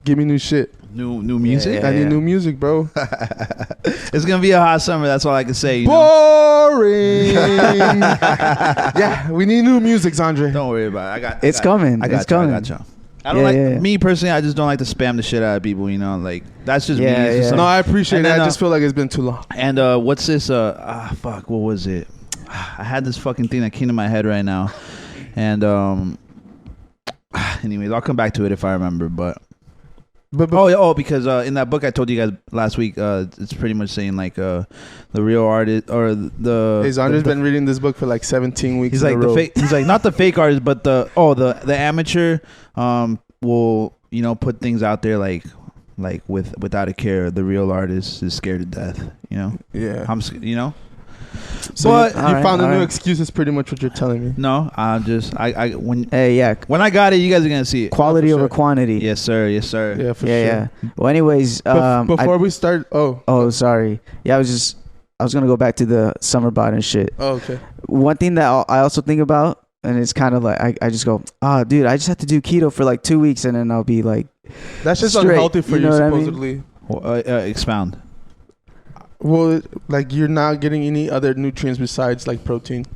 Give me new shit. New music. I need new music, bro. It's gonna be a hot summer. That's all I can say. Boring. Yeah, we need new music, Andre. Don't worry about it. It's coming. I got It's you. coming. I got you. I don't me personally. I just don't like to spam the shit out of people. You know, like that's just me. It's just No, I appreciate it. then, I just feel like it's been too long. And what's this? Fuck. What was it? I had this fucking thing that came to my head right now, and anyways, I'll come back to it if I remember. But because in that book I told you guys last week, it's pretty much saying like the real artist or the. Hey, Andre's been reading this book for like 17 weeks. He's like the fake. He's like not the fake artist, but the amateur will put things out there like without a care. The real artist is scared to death. Yeah. So but you found a new excuse is pretty much what you're telling me. No, I'm just when I got it, you guys are gonna see it. Quality over quantity. Yes, sir. Yes, sir. Yeah, for sure. Yeah. Well, anyways, before we start, sorry. Yeah, I was gonna go back to the summer bod and shit. Oh, okay. One thing that I also think about, and it's kind of like I just go, dude, I just have to do keto for like 2 weeks, and then I'll be like, that's just straight. Unhealthy for you I supposedly. mean? Expound. Well, like you're not getting any other nutrients besides like protein.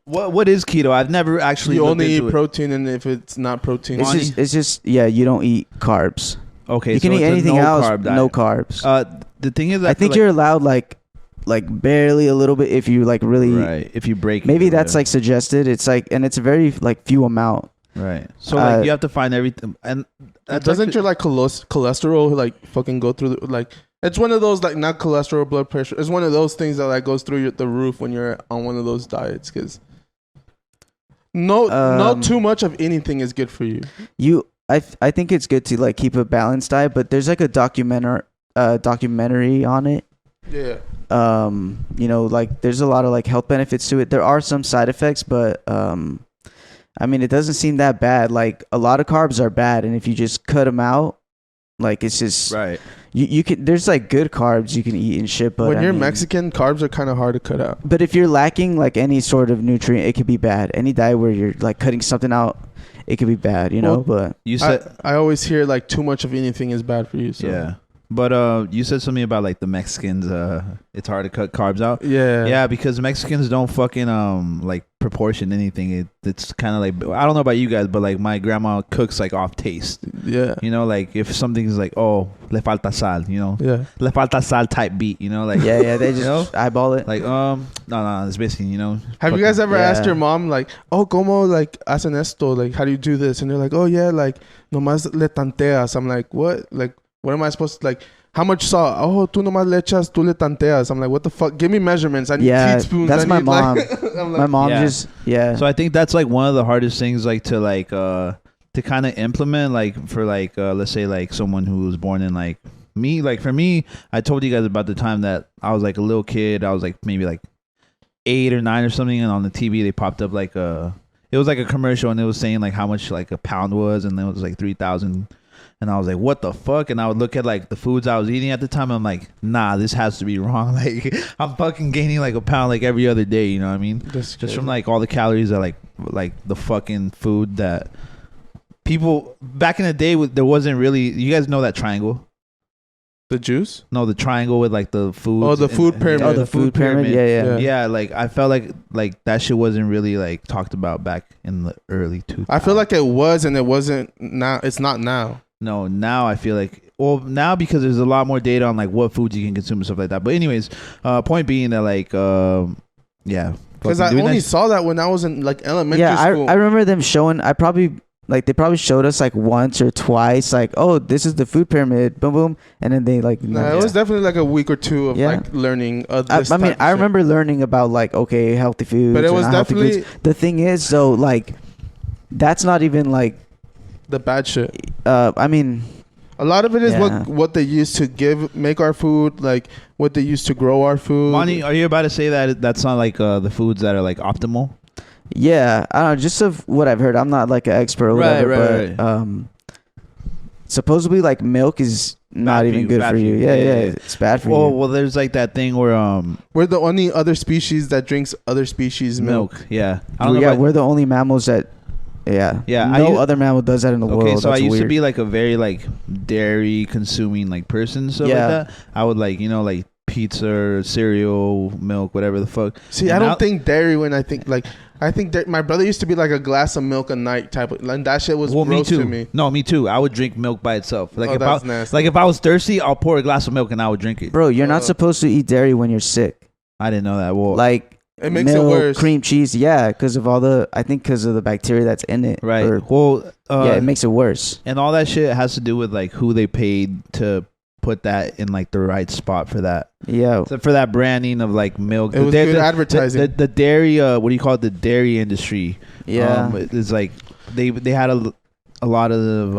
What is keto? I've never actually. You only eat protein, and if it's not protein, it's just you don't eat carbs. Okay, you can eat anything else. No carbs. The thing is, I think you're allowed like barely a little bit if you like really. Right. If you break. Maybe that's like suggested. It's like, and it's a very like few amount. Right. So like you have to find everything, and doesn't your like cholesterol like fucking go through like. It's one of those like not cholesterol, blood pressure. It's one of those things that like goes through the roof when you're on one of those diets because no too much of anything is good for you. I think it's good to like keep a balanced diet, but there's like a documentary on it. Yeah. Like there's a lot of like health benefits to it. There are some side effects, but I mean it doesn't seem that bad. Like a lot of carbs are bad, and if you just cut them out, like it's just right. You can there's like good carbs you can eat and shit, but when you're Mexican, carbs are kind of hard to cut out. But if you're lacking like any sort of nutrient, it could be bad. Any diet where you're like cutting something out, it could be bad, know. But you said I always hear like too much of anything is bad for you. So. Yeah. But you said something about like the Mexicans. It's hard to cut carbs out. Yeah. Yeah, because Mexicans don't fucking like proportion anything. It's kind of like I don't know about you guys, but like my grandma cooks like off taste. Yeah. Like if something's like le falta sal. Yeah. Le falta sal type beat. Like yeah. They just eyeball it. Like no, it's basically Have you guys ever asked your mom like como like hacen esto, like how do you do this, and they're like like nomás le tanteas. I'm like what like. What am I supposed to like? How much salt? Oh, tú nomás le echas, tú le tanteas. I'm like, what the fuck? Give me measurements. I need teaspoons. That's my mom. Like, my mom just So I think that's like one of the hardest things, like to like to kind of implement, like for like let's say like someone who was born in like me. Like for me, I told you guys about the time that I was like a little kid. I was like maybe like 8 or 9 or something, and on the TV they popped up like it was like a commercial, and it was saying like how much like a pound was, and it was like 3,000. And I was like, what the fuck? And I would look at like the foods I was eating at the time. I'm like, nah, this has to be wrong. Like I'm fucking gaining like a pound like every other day. You know what I mean? Just from like all the calories that like the fucking food that people back in the day, there wasn't really, you guys know that triangle? The juice? No, the triangle with like the food. Oh, the food pyramid. Oh, the food pyramid. Yeah. Yeah, like I felt like that shit wasn't really like talked about back in the early 2000s. I feel like it was, and it wasn't now. It's not now. No, now I feel like now because there's a lot more data on like what foods you can consume and stuff like that. But anyways, point being that like because I only saw that when I was in like elementary school. I remember them showing. They probably showed us like once or twice, like, oh, this is the food pyramid, boom, boom, and then they like. It was definitely like a week or two of like learning. I remember learning about like healthy foods, but it was definitely the thing is though, like that's not even like the bad shit. I mean, a lot of it is what they used to make our food, like what they used to grow our food. Monty, are you about to say that that's not like the foods that are like optimal? Yeah, I don't know, just of what I've heard. I'm not like an expert or whatever, but supposedly like milk is not even good for you. Yeah, it's bad for you. Well, there's like that thing where we're the only other species that drinks other species milk. Yeah, we're the only mammals that Yeah. Yeah, No other mammal does that in the world. Okay, so That's I used to weird. be like a very like dairy consuming like person, so Yeah. like that. I would like like pizza, cereal, milk, whatever the fuck. See, And I now- don't think dairy when I think like I think that my brother used to be like a glass of milk a night type of, and that shit was Well, me gross too. to me. No, me too. I would drink milk by itself. Like Oh, if that's I nasty. like if I was thirsty, I'll pour a glass of milk and I would drink it. Bro, you're not Uh, supposed to eat dairy when you're sick. I didn't know that. Well, Like It makes milk, it worse. cream cheese. Yeah, because of all the, I think because of the bacteria that's in it. right. Or, Well, yeah, it makes it worse. and all that shit has to do with like who they paid to put that in like the right spot for that. Yeah. So for that branding of like milk. It was good advertising. The dairy, what do you call it? The dairy industry. Yeah. It's like they had a lot of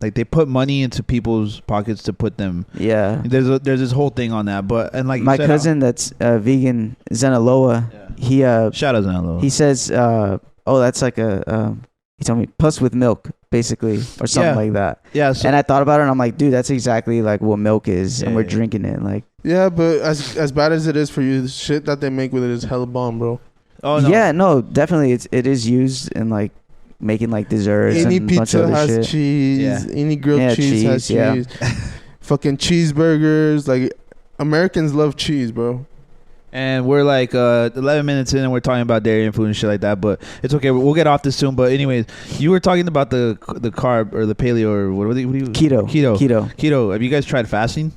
like they put money into people's pockets to put them. Yeah. There's this whole thing on that, but and like you My said, cousin that's vegan, Zenaloa, he shout out Zanello. he says, oh, that's like he told me puss with milk, basically, or something Yeah. like that. Yeah, so And I thought about it, and I'm like, dude, that's exactly like what milk is, and Yeah, we're yeah. drinking it. Like, Yeah, but as bad as it is for you, the shit that they make with it is hell bomb, bro. oh no. yeah, no, definitely, it is used in like making like desserts Any and a bunch pizza of other has shit. cheese. Yeah. Any grilled Yeah, cheese has cheese, yeah. cheese. Fucking cheeseburgers. Like Americans love cheese, bro. And we're like 11 minutes in and we're talking about dairy and food and shit like that, but it's okay. We'll get off this soon. But anyways, you were talking about the carb or the paleo or what do you Keto. Keto. Have you guys tried fasting?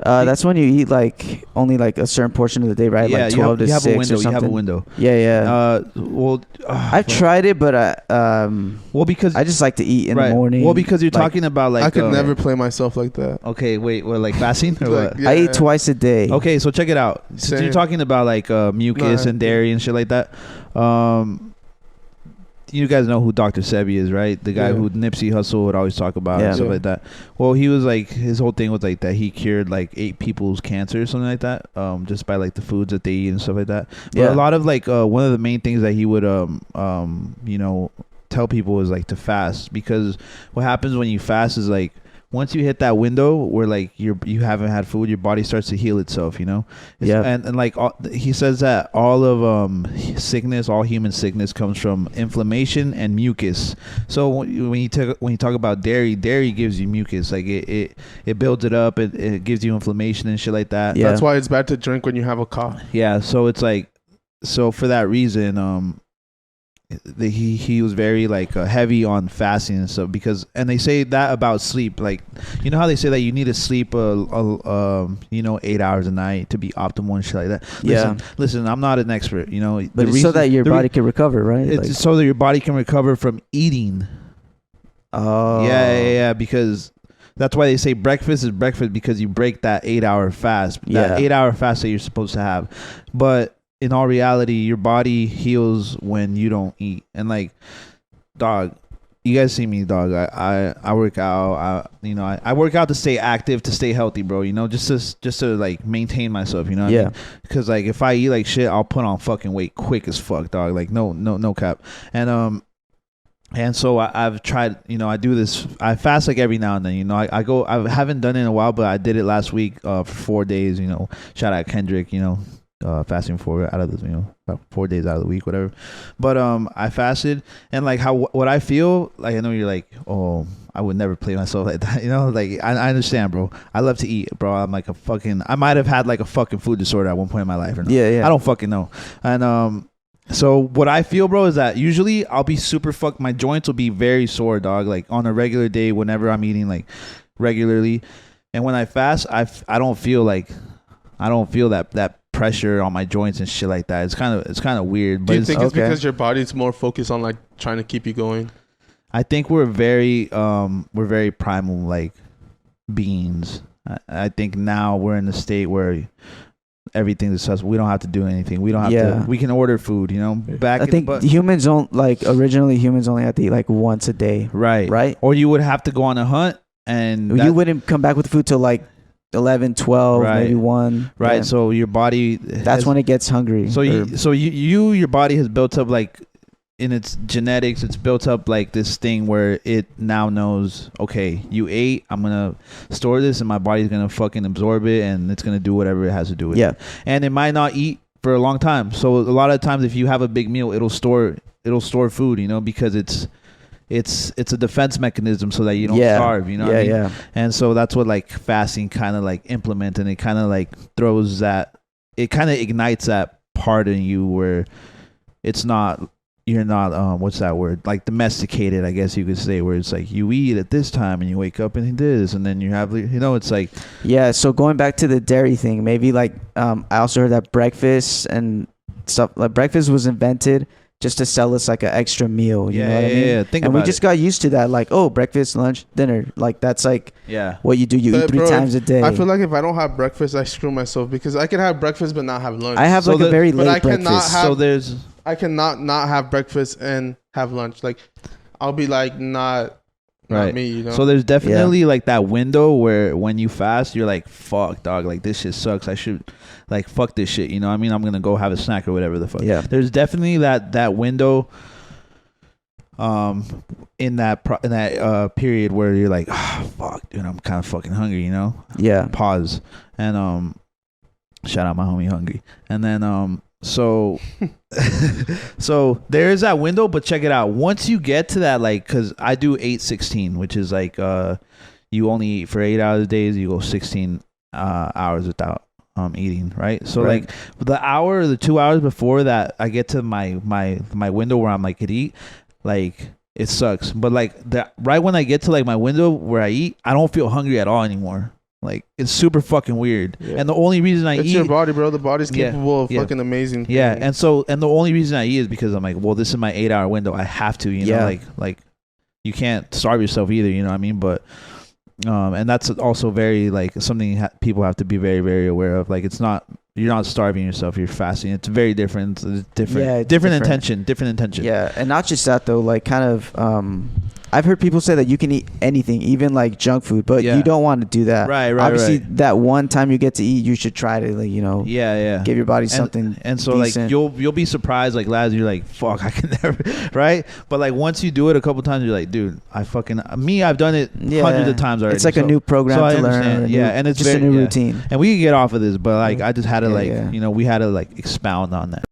That's when you eat like only like a certain portion of the day, right? Yeah, Like 12 you to have 6 a window. or something. You have a window. Yeah, yeah. Well, I've tried it, but well because I just like to eat in right. the morning. Well, because you're Like, talking about like I could never play myself like that. Okay, wait, what, like fasting or Like, what? yeah. I eat twice a day. Okay, so check it out. Since you're Same. talking about like mucus Nah. and dairy and shit like that, you guys know who Dr. Sebi is, right? The guy Yeah. who Nipsey Hussle would always talk about Yeah. and stuff Yeah. like that. Well, he was like, his whole thing was like that he cured like 8 people's cancer or something like that, just by like the foods that they eat and stuff like that. But Yeah. a lot of like one of the main things that he would tell people is like to fast, because what happens when you fast is like once you hit that window where like you haven't had food, your body starts to heal itself, you know. Yeah. And like he says that all of sickness, all human sickness comes from inflammation and mucus. So when you talk about dairy gives you mucus, like it builds it up, it gives you inflammation and shit like that. Yeah. That's why it's bad to drink when you have a cough. Yeah, so it's like, so for that reason, he was very like heavy on fasting and stuff, because, and they say that about sleep, like, you know how they say that you need to sleep 8 hours a night to be optimal and shit like that. Listen, I'm not an expert, you know, But it's so that your body can recover, right? it's Like, so that your body can recover from eating. oh. Yeah, because that's why they say breakfast is breakfast, because you break that 8-hour fast, that Yeah. 8-hour fast that you're supposed to have. But in all reality, your body heals when you don't eat. And like, dog, you guys see me, dog. I work out. I work out to stay active, to stay healthy, bro. You know, just to like maintain myself. You know what I mean? Because like if I eat like shit, I'll put on fucking weight quick as fuck, dog. Like no cap. And so I've tried, I do this. I fast like every now and then, I haven't done it in a while, but I did it last week for 4 days, shout out Kendrick, fasting about 4 days out of the week, whatever. But I fasted, and like what I feel, like, I know you're like, oh, I would never play myself like that, like I understand, bro. I love to eat, bro. I'm like I might have had like a fucking food disorder at one point in my life, or not. Yeah. I don't fucking know. And so what I feel, bro, is that usually I'll be super fucked. My joints will be very sore, dog, like on a regular day whenever I'm eating like regularly. And when I fast, I don't feel that pressure on my joints and shit like that. It's kind of weird. But Do you think it's okay. because your body's more focused on like trying to keep you going? I think we're very primal like beings. I think now we're in a state where everything is us. We don't have to do anything. We don't have to. We can order food. I think humans don't originally humans only have to eat like once a day. Right. Or you would have to go on a hunt, and You wouldn't come back with food till like 11, 12, maybe 1. Right. Yeah. So your body. That's when it gets hungry. So your body has built up like in its genetics, it's built up like this thing where it now knows, okay, you ate, I'm gonna store this and my body's gonna fucking absorb it and it's gonna do whatever it has to do with it. And it might not eat for a long time. So a lot of times if you have a big meal, it'll store it'll store food, you know, because it's a defense mechanism so that you don't Yeah. starve, you know Yeah, what I mean? yeah. And so that's what like fasting kind of like implement, and it kind of like throws that, it kind of ignites that part in you where it's not, you're not what's that word, like domesticated, I guess you could say, where it's like you eat at this time and you wake up and eat this, and then you have, you know, it's like, Yeah, so going back to the dairy thing, maybe like I also heard that breakfast and stuff, like breakfast was invented just to sell us like an extra meal. You know what I mean? yeah. Think And about we just got used to that, like, oh, breakfast, lunch, dinner, like that's like yeah. what you do. You But eat 3 bro, times a day. I feel like if I don't have breakfast, I screw myself because I can have breakfast but not have lunch. I have So like a the- very but late I cannot breakfast. have- So there's I cannot not have breakfast and have lunch. Like I'll be like not Right. me, you know. So there's definitely like that window where when you fast, you're like, fuck, dog, like this shit sucks. I should, like, fuck this shit. You know what I mean? I'm going to go have a snack or whatever the fuck. Yeah. There's definitely that window in that period where you're like, oh, fuck, dude, I'm kind of fucking hungry, you know? Yeah. Pause. And shout out my homie Hungry. And then so so there is that window, but check it out. Once you get to that, like, because I do 8-16, which is like you only eat for 8 hours a day, you go 16 hours without eating, right? So Right. like the hour or the 2 hours before that I get to my window where I'm like could eat, like it sucks. But like right when I get to like my window where I eat, I don't feel hungry at all anymore. Like it's super fucking weird. Yeah. And the only reason I it's eat, your body, bro. The body's Yeah, capable of yeah. fucking amazing yeah, things. and the only reason I eat is because I'm like, well, this is my 8 hour window. I have to, you know, Yeah. like you can't starve yourself either, you know what I mean? But and that's also very like something people have to be very, very aware of. Like it's not, you're not starving yourself, you're fasting. It's very different. It's different. Yeah, it's different different. intention. Yeah, and not just that though. Like kind of, I've heard people say that you can eat anything, even like junk food, but Yeah. you don't want to do that. Right. Obviously, that one time you get to eat, you should try to, like, you know, Yeah. give your body something. And so decent. like you'll be surprised, like lads, you're like, fuck, I can never, right? But like once you do it a couple times, you're like, dude, I've done it hundreds of times already. It's like So- a new program so I to learn. understand. a Yeah, new- and it's just a very- new yeah. routine. And we can get off of this, but like I just had to Yeah, like yeah. you know, we had to like expound on that.